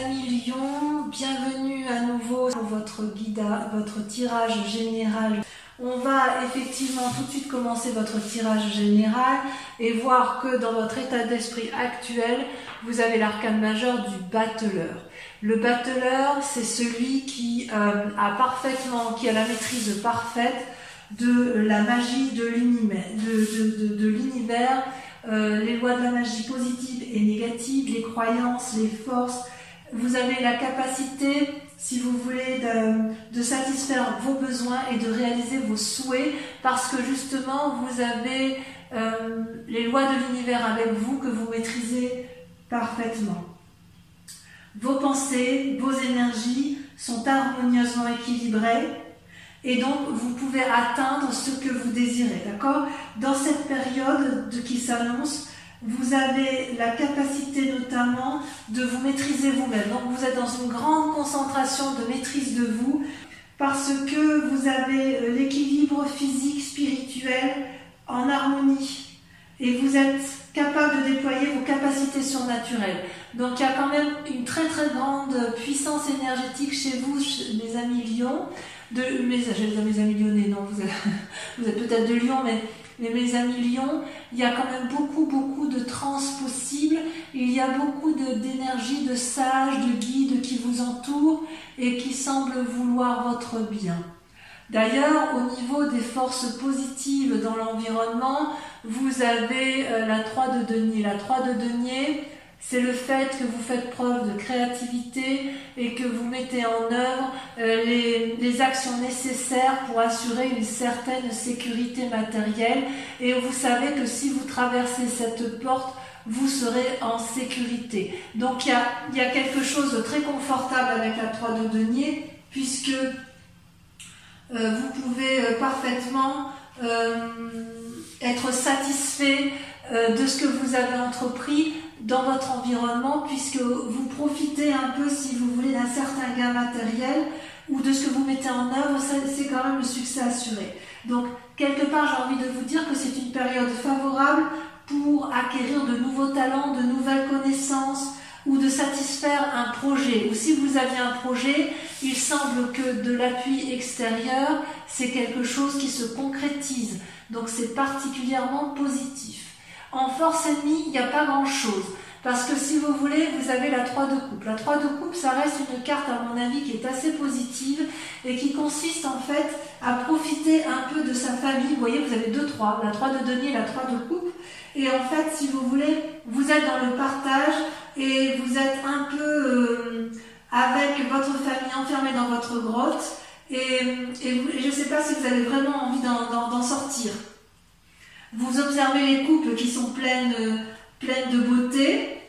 amis Lion, bienvenue à nouveau pour votre tirage général. On va effectivement tout de suite commencer votre tirage général et voir que dans votre état d'esprit actuel, vous avez l'arcane majeur du battleur. Le battleur, c'est celui qui a la maîtrise parfaite de la magie de l'univers, les lois de la magie positive et négative, les croyances, les forces. Vous avez la capacité, si vous voulez, de satisfaire vos besoins et de réaliser vos souhaits parce que justement vous avez les lois de l'univers avec vous que vous maîtrisez parfaitement. Vos pensées, vos énergies sont harmonieusement équilibrées et donc vous pouvez atteindre ce que vous désirez, d'accord? Dans cette période qui s'annonce, vous avez la capacité notamment de vous maîtriser vous-même. Donc vous êtes dans une grande concentration de maîtrise de vous parce que vous avez l'équilibre physique, spirituel en harmonie et vous êtes capable de déployer vos capacités surnaturelles. Donc il y a quand même une très très grande puissance énergétique chez vous, mes amis Lions. Mes amis lyonnais, non, vous êtes peut-être de Lyon, mais mes amis Lions, il y a quand même beaucoup de trans possibles, il y a beaucoup d'énergie, de sages, de guides qui vous entourent et qui semblent vouloir votre bien. D'ailleurs, au niveau des forces positives dans l'environnement, vous avez la 3 de denier. La 3 de denier, c'est le fait que vous faites preuve de créativité et que vous mettez en œuvre les actions nécessaires pour assurer une certaine sécurité matérielle. Et vous savez que si vous traversez cette porte, vous serez en sécurité. Donc il y a quelque chose de très confortable avec la 3 de denier, puisque vous pouvez parfaitement être satisfait de ce que vous avez entrepris dans votre environnement, puisque vous profitez un peu, si vous voulez, d'un certain gain matériel ou de ce que vous mettez en œuvre, c'est quand même le succès assuré. Donc, quelque part, j'ai envie de vous dire que c'est une période favorable pour acquérir de nouveaux talents, de nouvelles connaissances ou de satisfaire un projet. Ou si vous aviez un projet, il semble que de l'appui extérieur, c'est quelque chose qui se concrétise. Donc, c'est particulièrement positif. En force ennemie, il n'y a pas grand-chose. Parce que si vous voulez, vous avez la 3 de coupe. La 3 de coupe, ça reste une carte, à mon avis, qui est assez positive et qui consiste en fait à profiter un peu de sa famille. Vous voyez, vous avez 2-3, la 3 de denier et la 3 de coupe. Et en fait, si vous voulez, vous êtes dans le partage et vous êtes un peu avec votre famille enfermée dans votre grotte. Et je ne sais pas si vous avez vraiment envie d'en sortir. Vous observez les couples qui sont pleines de beauté,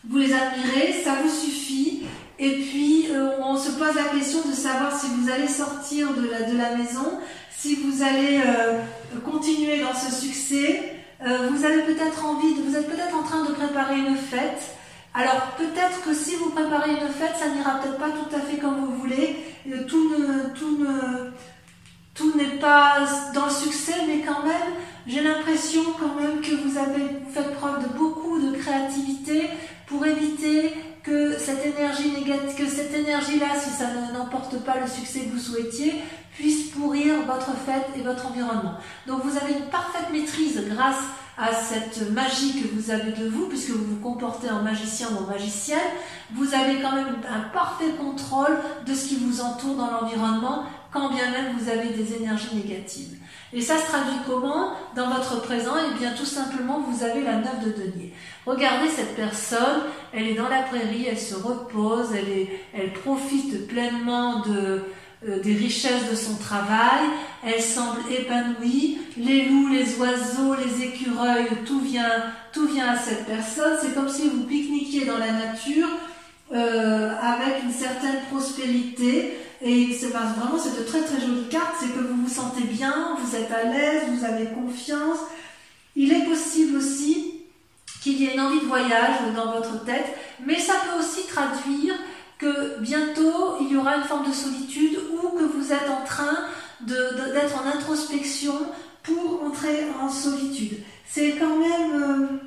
vous les admirez, ça vous suffit, et puis on se pose la question de savoir si vous allez sortir de la maison, si vous allez continuer dans ce succès. Vous avez peut-être vous êtes peut-être en train de préparer une fête. Alors peut-être que si vous préparez une fête, ça n'ira peut-être pas tout à fait comme vous voulez, tout n'est pas dans le succès, mais quand même, j'ai l'impression quand même que vous faites preuve de beaucoup de créativité pour éviter que cette énergie négative, que cette énergie-là, si ça n'emporte pas le succès que vous souhaitiez, puisse pourrir votre fête et votre environnement. Donc vous avez une parfaite maîtrise grâce à cette magie que vous avez de vous, puisque vous vous comportez en magicien ou en magicienne. Vous avez quand même un parfait contrôle de ce qui vous entoure dans l'environnement, quand bien même vous avez des énergies négatives. Et ça se traduit comment dans votre présent? Eh bien tout simplement, vous avez la 9 de denier. Regardez cette personne, elle est dans la prairie, elle se repose, elle profite pleinement des richesses de son travail, elle semble épanouie, les loups, les oiseaux, les écureuils, tout vient à cette personne. C'est comme si vous pique-niquiez dans la nature avec une certaine prospérité. Et c'est vraiment cette très très jolie carte, c'est que vous vous sentez bien, vous êtes à l'aise, vous avez confiance. Il est possible aussi qu'il y ait une envie de voyage dans votre tête, mais ça peut aussi traduire que bientôt il y aura une forme de solitude ou que vous êtes en train d'être en introspection pour entrer en solitude. C'est quand même...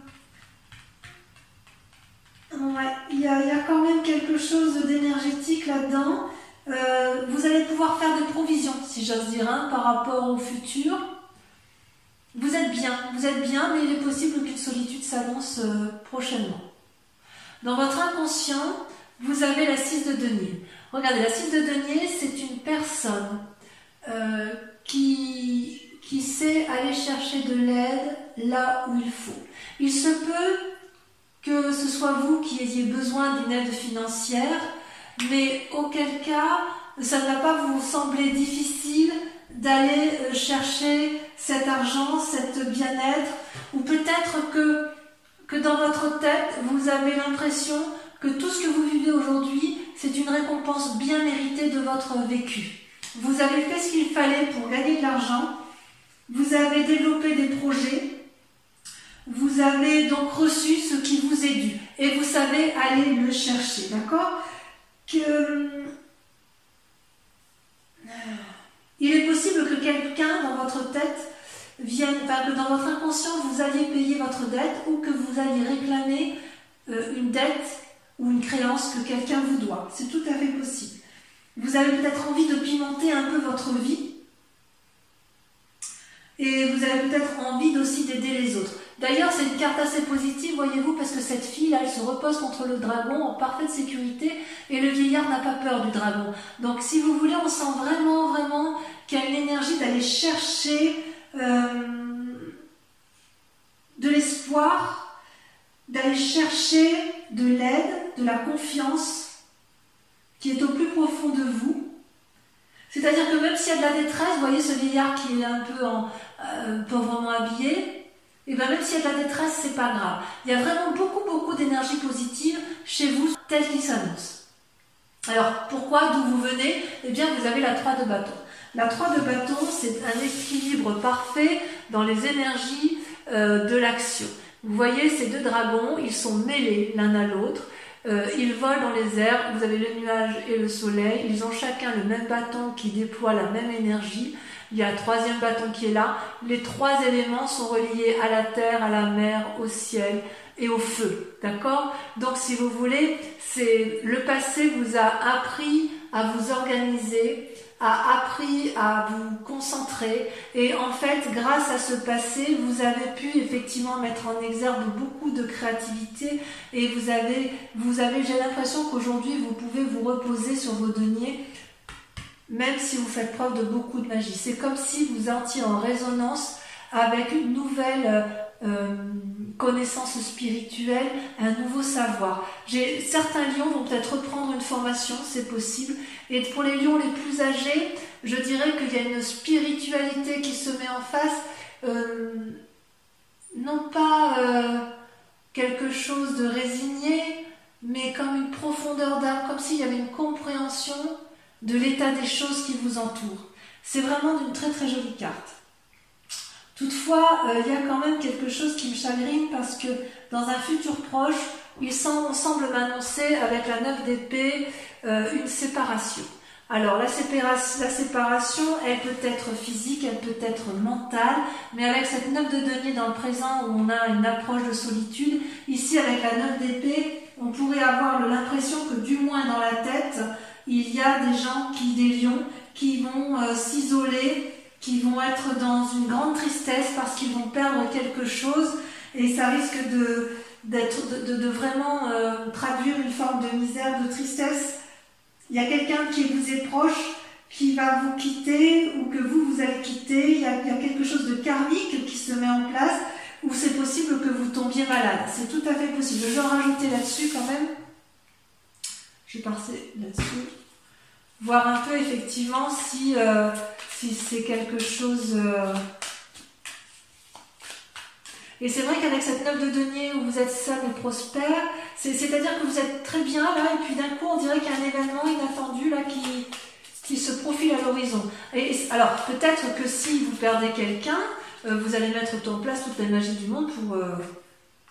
ouais, Ouais, il y a quand même quelque chose d'énergétique là-dedans. Vous allez pouvoir faire des provisions, si j'ose dire, hein, par rapport au futur. Vous êtes bien, mais il est possible qu'une solitude s'annonce prochainement. Dans votre inconscient, vous avez la 6 de denier. Regardez, la 6 de denier, c'est une personne qui sait aller chercher de l'aide là où il faut. Il se peut que ce soit vous qui ayez besoin d'une aide financière, mais auquel cas, ça ne va pas vous sembler difficile d'aller chercher cet argent, cet bien-être, ou peut-être que dans votre tête, vous avez l'impression que tout ce que vous vivez aujourd'hui, c'est une récompense bien méritée de votre vécu. Vous avez fait ce qu'il fallait pour gagner de l'argent, vous avez développé des projets, vous avez donc reçu ce qui vous est dû, et vous savez aller le chercher, d'accord ? Il est possible que quelqu'un dans votre tête vienne, enfin que dans votre inconscient vous alliez payer votre dette ou que vous alliez réclamer une dette ou une créance que quelqu'un vous doit. C'est tout à fait possible. Vous avez peut-être envie de pimenter un peu votre vie et vous avez peut-être envie aussi d'aider les autres. D'ailleurs, c'est une carte assez positive, voyez-vous, parce que cette fille-là, elle se repose contre le dragon en parfaite sécurité et le vieillard n'a pas peur du dragon. Donc, si vous voulez, on sent vraiment qu'il y a une énergie d'aller chercher de l'espoir, d'aller chercher de l'aide, de la confiance qui est au plus profond de vous. C'est-à-dire que même s'il y a de la détresse, vous voyez ce vieillard qui est un peu pauvrement habillé, et bien même s'il y a de la détresse, c'est pas grave. Il y a vraiment beaucoup d'énergie positive chez vous, telle qu'il s'annonce. Alors, pourquoi, d'où vous venez? Eh bien, vous avez la 3 de bâton. La 3 de bâton, c'est un équilibre parfait dans les énergies de l'action. Vous voyez ces deux dragons, ils sont mêlés l'un à l'autre. Ils volent dans les airs, vous avez le nuage et le soleil, ils ont chacun le même bâton qui déploie la même énergie. Il y a un troisième bâton qui est là. Les trois éléments sont reliés à la terre, à la mer, au ciel et au feu. D'accord? Donc si vous voulez, le passé vous a appris à vous organiser, a appris à vous concentrer, et en fait grâce à ce passé vous avez pu effectivement mettre en exergue beaucoup de créativité, et vous avez j'ai l'impression qu'aujourd'hui vous pouvez vous reposer sur vos deniers même si vous faites preuve de beaucoup de magie. C'est comme si vous entriez en résonance avec une nouvelle connaissance spirituelle, un nouveau savoir. Certains lions vont peut-être reprendre une formation, c'est possible. Et pour les lions les plus âgés, je dirais qu'il y a une spiritualité qui se met en face, non pas quelque chose de résigné, mais comme une profondeur d'âme, comme s'il y avait une compréhension de l'état des choses qui vous entourent. C'est vraiment d'une très jolie carte. Toutefois, il y a quand même quelque chose qui me chagrine, parce que dans un futur proche, on semble m'annoncer avec la 9 d'épée une séparation. Alors la séparation, elle peut être physique, elle peut être mentale, mais avec cette 9 de denier dans le présent où on a une approche de solitude, ici avec la 9 d'épée, on pourrait avoir l'impression que du moins dans la tête, il y a des gens, des lions, qui vont s'isoler, qui vont être dans une grande tristesse parce qu'ils vont perdre quelque chose, et ça risque de vraiment traduire une forme de misère, de tristesse. Il y a quelqu'un qui vous est proche qui va vous quitter, ou que vous allez quitter. Il y a quelque chose de karmique qui se met en place, ou c'est possible que vous tombiez malade. C'est tout à fait possible. Je vais en rajouter là-dessus quand même. Je vais passer là-dessus. Voir un peu effectivement si c'est quelque chose... Et c'est vrai qu'avec cette 9 de denier où vous êtes seul et prospère, c'est-à-dire que vous êtes très bien là, et puis d'un coup on dirait qu'il y a un événement inattendu là qui se profile à l'horizon. Alors peut-être que si vous perdez quelqu'un, vous allez mettre en place toute la magie du monde pour...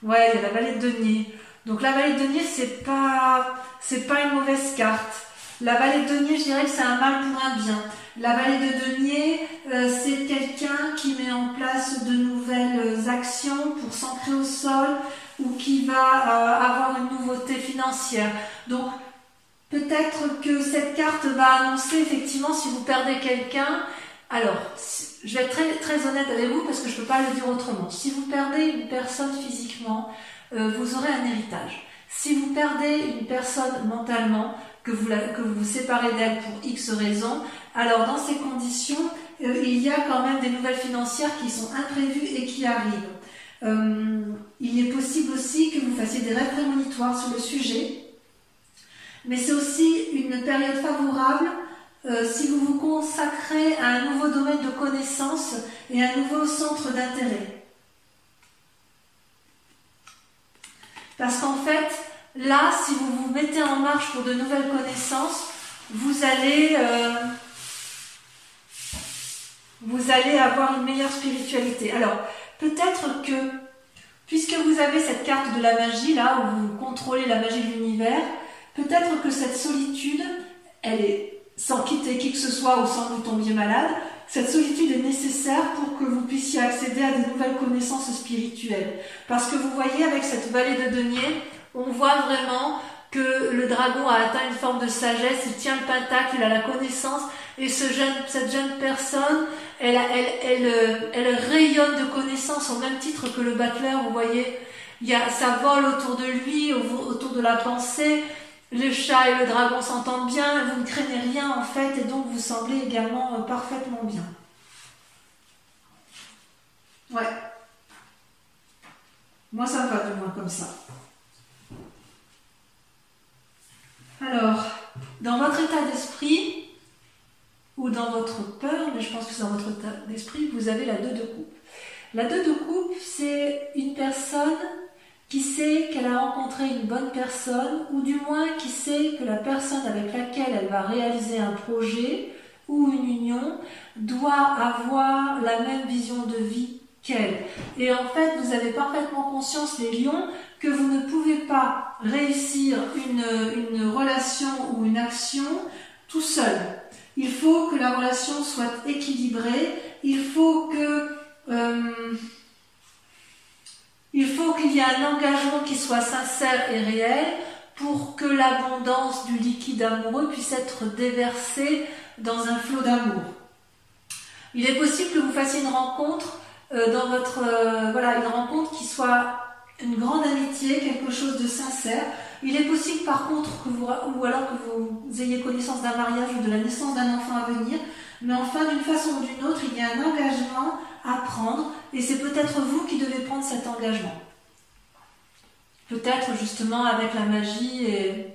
Ouais, il y a la vallée de denier. Donc la vallée de denier, c'est pas une mauvaise carte. La vallée de denier, je dirais que c'est un mal pour un bien. La vallée de denier, c'est quelqu'un qui met en place de nouvelles actions pour s'ancrer au sol, ou qui va avoir une nouveauté financière. financière. Donc, peut-être que cette carte va annoncer effectivement si vous perdez quelqu'un. Alors, je vais être très, très honnête avec vous parce que je ne peux pas le dire autrement. Si vous perdez une personne physiquement, vous aurez un héritage. Si vous perdez une personne mentalement, que vous vous séparez d'elle pour X raisons, alors dans ces conditions, il y a quand même des nouvelles financières qui sont imprévues et qui arrivent. Il est possible aussi que vous fassiez des rêves prémonitoires sur le sujet, mais c'est aussi une période favorable si vous vous consacrez à un nouveau domaine de connaissances et un nouveau centre d'intérêt. Parce qu'en fait, là, si vous vous mettez en marche pour de nouvelles connaissances, vous allez avoir une meilleure spiritualité. Alors, peut-être que, puisque vous avez cette carte de la magie, là, où vous contrôlez la magie de l'univers, peut-être que cette solitude, elle est, sans quitter qui que ce soit ou sans vous tombiez malade, cette solitude est nécessaire pour que vous puissiez accéder à de nouvelles connaissances spirituelles. Parce que vous voyez, avec cette vallée de denier, on voit vraiment que le dragon a atteint une forme de sagesse, il tient le pentacle, il a la connaissance, et cette jeune personne, elle rayonne de connaissances au même titre que le battleur, vous voyez, ça vole autour de lui, autour de la pensée, le chat et le dragon s'entendent bien, vous ne craignez rien en fait, et donc vous semblez également parfaitement bien. Ouais. Moi ça me va du moins comme ça. Alors, dans votre état d'esprit, ou dans votre peur, mais je pense que c'est dans votre état d'esprit, vous avez la 2 de coupe. La 2 de coupe, c'est une personne qui sait qu'elle a rencontré une bonne personne, ou du moins qui sait que la personne avec laquelle elle va réaliser un projet ou une union doit avoir la même vision de vie qu'elle. Et en fait, vous avez parfaitement conscience, les lions, que vous ne pouvez pas réussir une relation ou une action tout seul. Il faut que la relation soit équilibrée, il faut qu'il y ait un engagement qui soit sincère et réel pour que l'abondance du liquide amoureux puisse être déversée dans un flot d'amour. Il est possible que vous fassiez une rencontre une rencontre qui soit une grande amitié, quelque chose de sincère. Il est possible par contre ou alors que vous ayez connaissance d'un mariage ou de la naissance d'un enfant à venir, mais enfin d'une façon ou d'une autre, il y a un engagement à prendre et c'est peut-être vous qui devez prendre cet engagement. Peut-être justement avec la magie et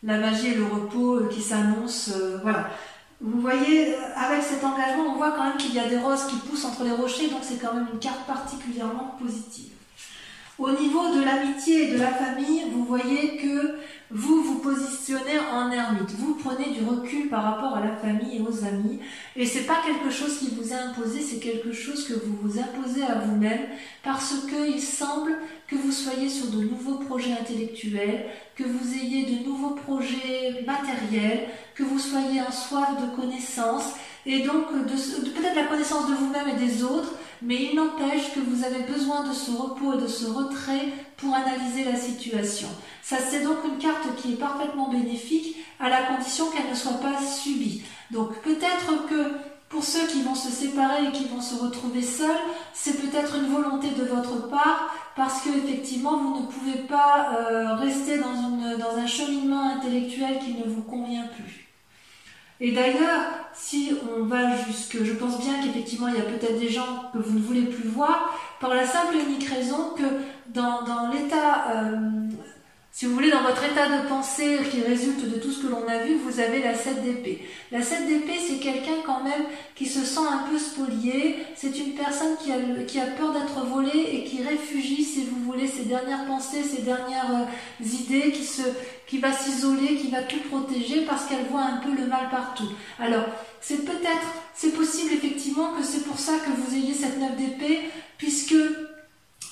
le repos qui s'annoncent, voilà. Vous voyez, avec cet engagement, on voit quand même qu'il y a des roses qui poussent entre les rochers, donc c'est quand même une carte particulièrement positive. Au niveau de l'amitié et de la famille, vous voyez que vous vous positionnez en ermite. Vous prenez du recul par rapport à la famille et aux amis. Et c'est pas quelque chose qui vous est imposé, c'est quelque chose que vous vous imposez à vous-même parce qu'il semble que vous soyez sur de nouveaux projets intellectuels, que vous ayez de nouveaux projets matériels, que vous soyez en soif de connaissances et donc peut-être la connaissance de vous-même et des autres, mais il n'empêche que vous avez besoin de ce repos et de ce retrait pour analyser la situation. Ça, c'est donc une carte qui est parfaitement bénéfique à la condition qu'elle ne soit pas subie. Donc peut-être que pour ceux qui vont se séparer et qui vont se retrouver seuls, c'est peut-être une volonté de votre part parce que effectivement vous ne pouvez pas rester dans un cheminement intellectuel qui ne vous convient plus. Et d'ailleurs, si on va jusque, je pense bien qu'effectivement il y a peut-être des gens que vous ne voulez plus voir, par la simple et unique raison que dans l'état, si vous voulez, dans votre état de pensée qui résulte de tout ce que l'on a vu, vous avez la 7 d'épée. La 7 d'épée, c'est quelqu'un quand même qui se sent un peu spolié, c'est une personne qui a peur d'être volée et qui réfugie, si vous voulez, ses dernières pensées, ses dernières idées, qui va s'isoler, qui va tout protéger parce qu'elle voit un peu le mal partout. Alors, c'est possible effectivement que c'est pour ça que vous ayez cette 9 d'épée, puisque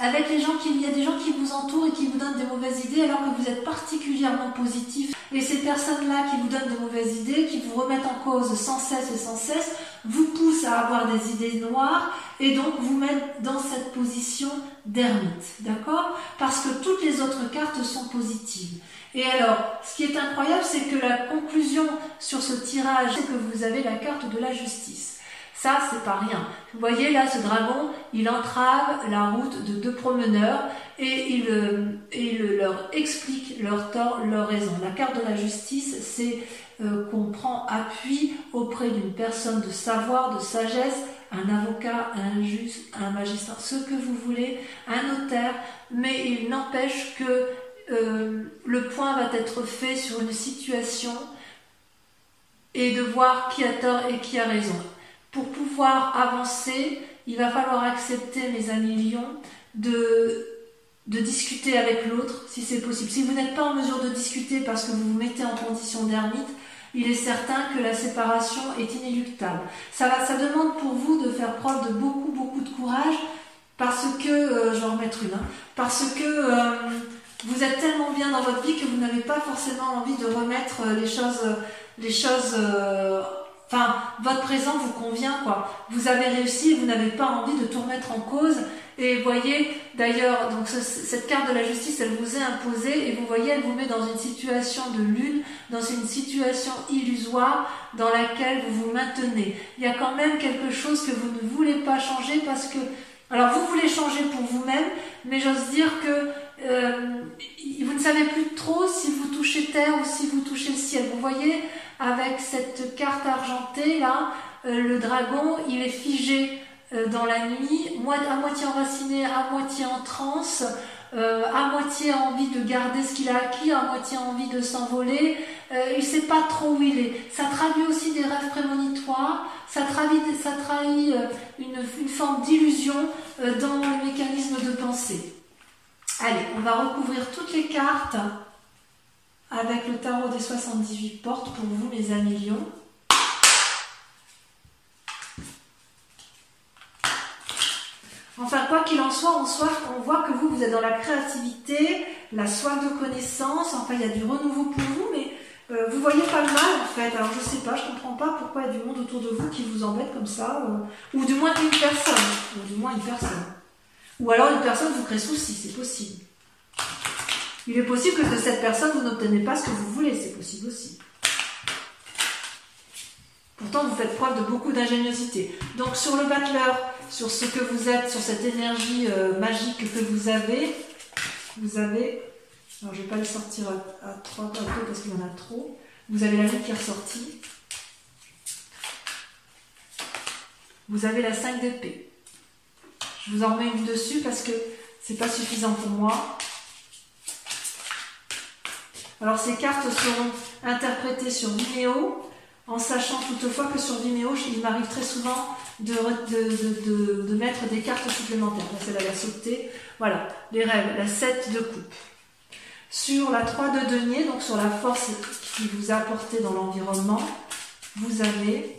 avec il y a des gens qui vous entourent et qui vous donnent des mauvaises idées alors que vous êtes particulièrement positif. Et ces personnes-là qui vous donnent de mauvaises idées, qui vous remettent en cause sans cesse et sans cesse, vous pousse à avoir des idées noires et donc vous met dans cette position d'ermite, d'accord? Parce que toutes les autres cartes sont positives. Et alors, ce qui est incroyable, c'est que la conclusion sur ce tirage, c'est que vous avez la carte de la justice. Ça, c'est pas rien. Vous voyez là, ce dragon, il entrave la route de deux promeneurs et il leur explique leur tort, leur raison. La carte de la justice, c'est qu'on prend appui auprès d'une personne de savoir, de sagesse, un avocat, un juge, un magistrat, ce que vous voulez, un notaire, mais il n'empêche que le point va être fait sur une situation et de voir qui a tort et qui a raison. Pour pouvoir avancer, il va falloir accepter, mes amis lions, de discuter avec l'autre, si c'est possible. Si vous n'êtes pas en mesure de discuter parce que vous vous mettez en condition d'ermite, il est certain que la séparation est inéluctable. Ça demande pour vous de faire preuve de beaucoup de courage, parce que, je vais en remettre une, parce que vous êtes tellement bien dans votre vie que vous n'avez pas forcément envie de remettre les choses enfin, votre présent vous convient, quoi. Vous avez réussi et vous n'avez pas envie de tout remettre en cause. Et voyez, d'ailleurs, donc cette carte de la justice, elle vous est imposée et vous voyez, elle vous met dans une situation de lune, dans une situation illusoire dans laquelle vous vous maintenez. Il y a quand même quelque chose que vous ne voulez pas changer parce que, alors vous voulez changer pour vous-même, mais j'ose dire que vous ne savez plus trop si vous touchez terre ou si vous touchez le ciel. Vous voyez, avec cette carte argentée là, le dragon, il est figé dans la nuit, à moitié enraciné, à moitié en transe, à moitié envie de garder ce qu'il a acquis, à moitié envie de s'envoler. Il ne sait pas trop où il est. Ça traduit aussi des rêves prémonitoires, ça trahit une forme d'illusion dans le mécanisme de pensée. Allez, on va recouvrir toutes les cartes avec le tarot des 78 portes pour vous, mes amis lions. Enfin, quoi qu'il en soit, on voit que vous êtes dans la créativité, la soif de connaissance, enfin, il y a du renouveau pour vous, mais vous voyez pas le mal, en fait. Alors, je sais pas, je comprends pas pourquoi il y a du monde autour de vous qui vous embête comme ça, ou du moins une personne. Ou alors une personne vous crée souci, c'est possible. Il est possible que de cette personne, vous n'obtenez pas ce que vous voulez, c'est possible aussi. Pourtant, vous faites preuve de beaucoup d'ingéniosité. Donc, sur le battleur, sur ce que vous êtes, sur cette énergie magique que vous avez, alors je ne vais pas le sortir à 3 plateaux parce qu'il y en a trop, vous avez la lune qui est ressortie, vous avez la 5 d'épée. Je vous en remets une dessus parce que c'est pas suffisant pour moi. Alors ces cartes seront interprétées sur Vimeo, en sachant toutefois que sur Vimeo, il m'arrive très souvent de mettre des cartes supplémentaires. Là, celle-là, elle a sauté. Voilà, les rêves, la 7 de coupe. Sur la 3 de denier, donc sur la force qui vous a apporté dans l'environnement, vous avez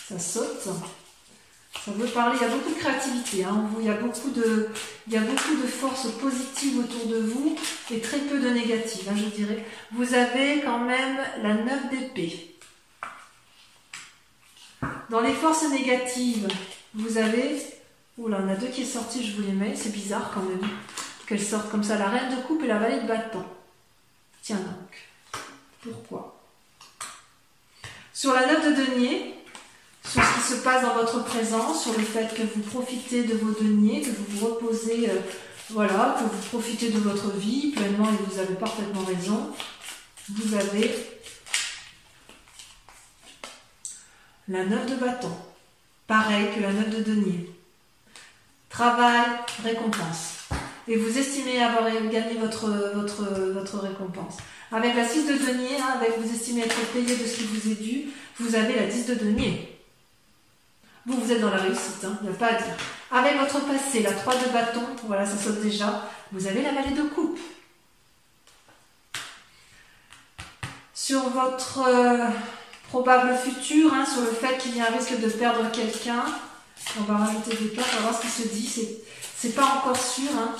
ça saute. Ça veut parler, il y a beaucoup de créativité, hein. Il y a beaucoup de forces positives autour de vous et très peu de négatives, hein, je dirais. Vous avez quand même la 9 d'épée. Dans les forces négatives, vous avez... Oula, on a deux qui est sorti, je vous les mets, c'est bizarre quand même qu'elles sortent comme ça, la reine de coupe et la vallée de bâton. Tiens donc, pourquoi? Sur la 9 de denier, sur ce qui se passe dans votre présent, sur le fait que vous profitez de vos deniers, que vous vous reposez, voilà, que vous profitez de votre vie pleinement et vous avez parfaitement raison. Vous avez la 9 de bâton, pareil que la 9 de denier. Travail, récompense. Et vous estimez avoir gagné votre récompense. Avec la 6 de denier, hein, avec vous estimez être payé de ce qui vous est dû, vous avez la 10 de denier. Vous êtes dans la réussite, hein, il n'y a pas à dire. Avec votre passé, la 3 de bâton, voilà, ça saute déjà, vous avez la vallée de coupe. Sur votre probable futur, hein, sur le fait qu'il y a un risque de perdre quelqu'un, on va rajouter des cartes, on va voir ce qui se dit, c'est pas encore sûr. Hein.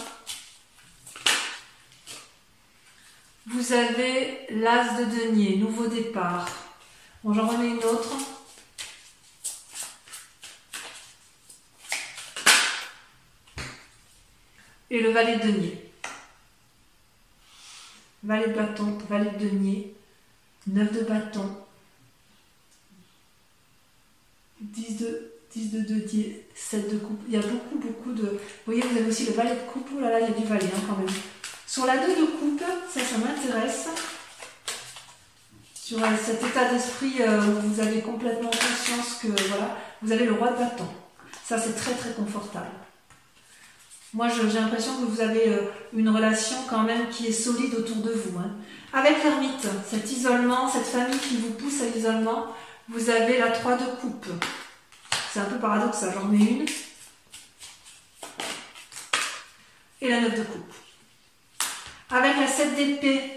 Vous avez l'as de denier, nouveau départ. Bon, j'en remets une autre. Et le valet de denier. Valet de bâton, valet de denier, 9 de bâton, 10 de denier, 7 de coupe. Il y a beaucoup de... Vous voyez, vous avez aussi le valet de coupe. Oh là là, il y a du valet hein, quand même. Sur la 2 de coupe, ça m'intéresse. Sur cet état d'esprit où vous avez complètement conscience que voilà, vous avez le roi de bâton. Ça, c'est très très confortable. Moi, j'ai l'impression que vous avez une relation quand même qui est solide autour de vous. Hein. Avec l'ermite, cet isolement, cette famille qui vous pousse à l'isolement, vous avez la 3 de coupe. C'est un peu paradoxal, j'en mets une. Et la 9 de coupe. Avec la 7 d'épée,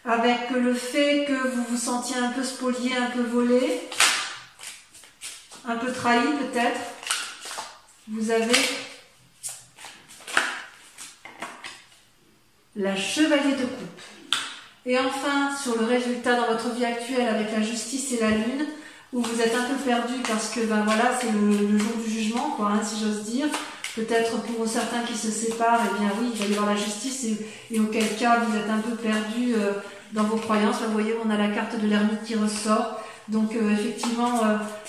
avec le fait que vous vous sentiez un peu spolié, un peu volé, un peu trahi peut-être, vous avez la chevalier de coupe. Et enfin, sur le résultat dans votre vie actuelle avec la justice et la lune, où vous êtes un peu perdu parce que ben voilà, c'est le jour du jugement, quoi, hein, si j'ose dire. Peut-être pour certains qui se séparent, eh bien oui, il va y avoir la justice et auquel cas vous êtes un peu perdu dans vos croyances. Là, vous voyez, on a la carte de l'ermite qui ressort. Donc effectivement,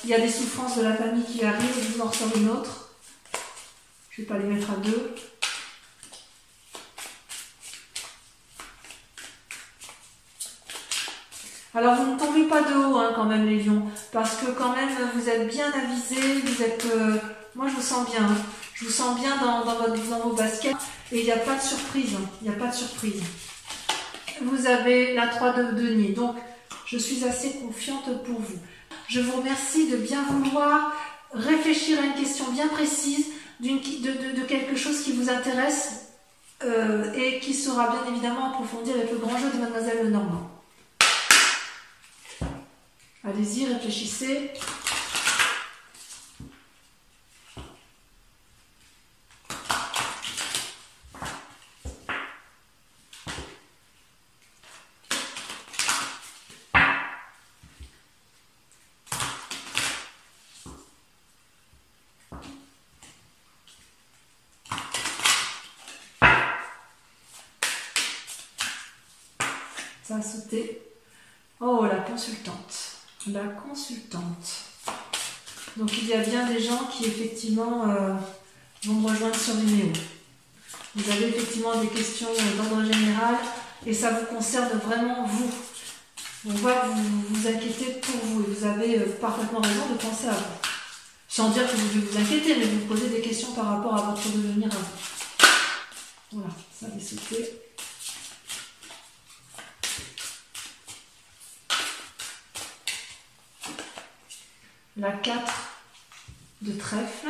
il y a des souffrances de la famille qui arrivent. Je vous en ressors une autre. Je ne vais pas les mettre à deux. Alors vous ne tombez pas de haut hein, quand même les lions, parce que quand même vous êtes bien avisés, vous êtes... moi je vous sens bien, hein. Je vous sens bien dans vos baskets et il n'y a pas de surprise, hein. Il n'y a pas de surprise. Vous avez la 3 de denier, donc je suis assez confiante pour vous. Je vous remercie de bien vouloir réfléchir à une question bien précise, de quelque chose qui vous intéresse et qui sera bien évidemment approfondi avec le grand jeu de Mademoiselle Lenormand. Allez-y, réfléchissez. Ça a sauté. Oh, la consultante. La consultante. Donc il y a bien des gens qui effectivement vont me rejoindre sur Vimeo. Vous avez effectivement des questions d'ordre général et ça vous concerne vraiment vous. On va vous inquiéter pour vous et vous avez parfaitement raison de penser à vous. Sans dire que vous devez vous inquiéter, mais vous posez des questions par rapport à votre devenir à vous. Voilà, ça avait sauté. La 4 de trèfle.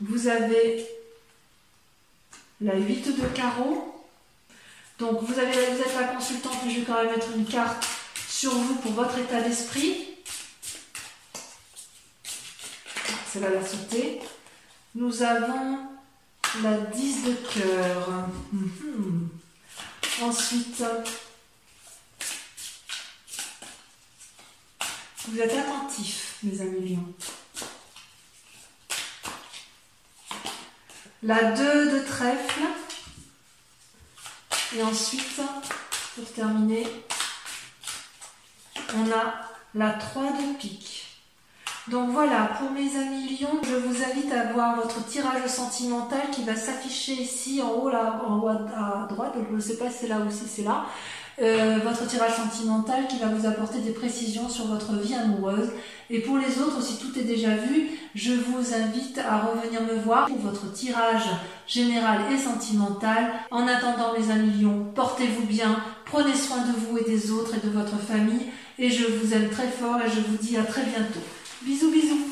Vous avez la 8 de carreau. Donc vous êtes la consultante, mais je vais quand même mettre une carte sur vous pour votre état d'esprit. Celle-là l'a sauté. Nous avons la 10 de cœur. Ensuite, vous êtes attentifs, mes amis lions. La 2 de trèfle. Et ensuite, pour terminer, on a la 3 de pique. Donc voilà, pour mes amis lions, je vous invite à voir votre tirage sentimental qui va s'afficher ici en haut, là, en haut à droite. Donc je ne sais pas si c'est là ou si c'est là. Votre tirage sentimental qui va vous apporter des précisions sur votre vie amoureuse. Et pour les autres, si tout est déjà vu, je vous invite à revenir me voir pour votre tirage général et sentimental. En attendant, mes amis lions, portez-vous bien, prenez soin de vous et des autres et de votre famille. Et je vous aime très fort et je vous dis à très bientôt. Bisous, bisous.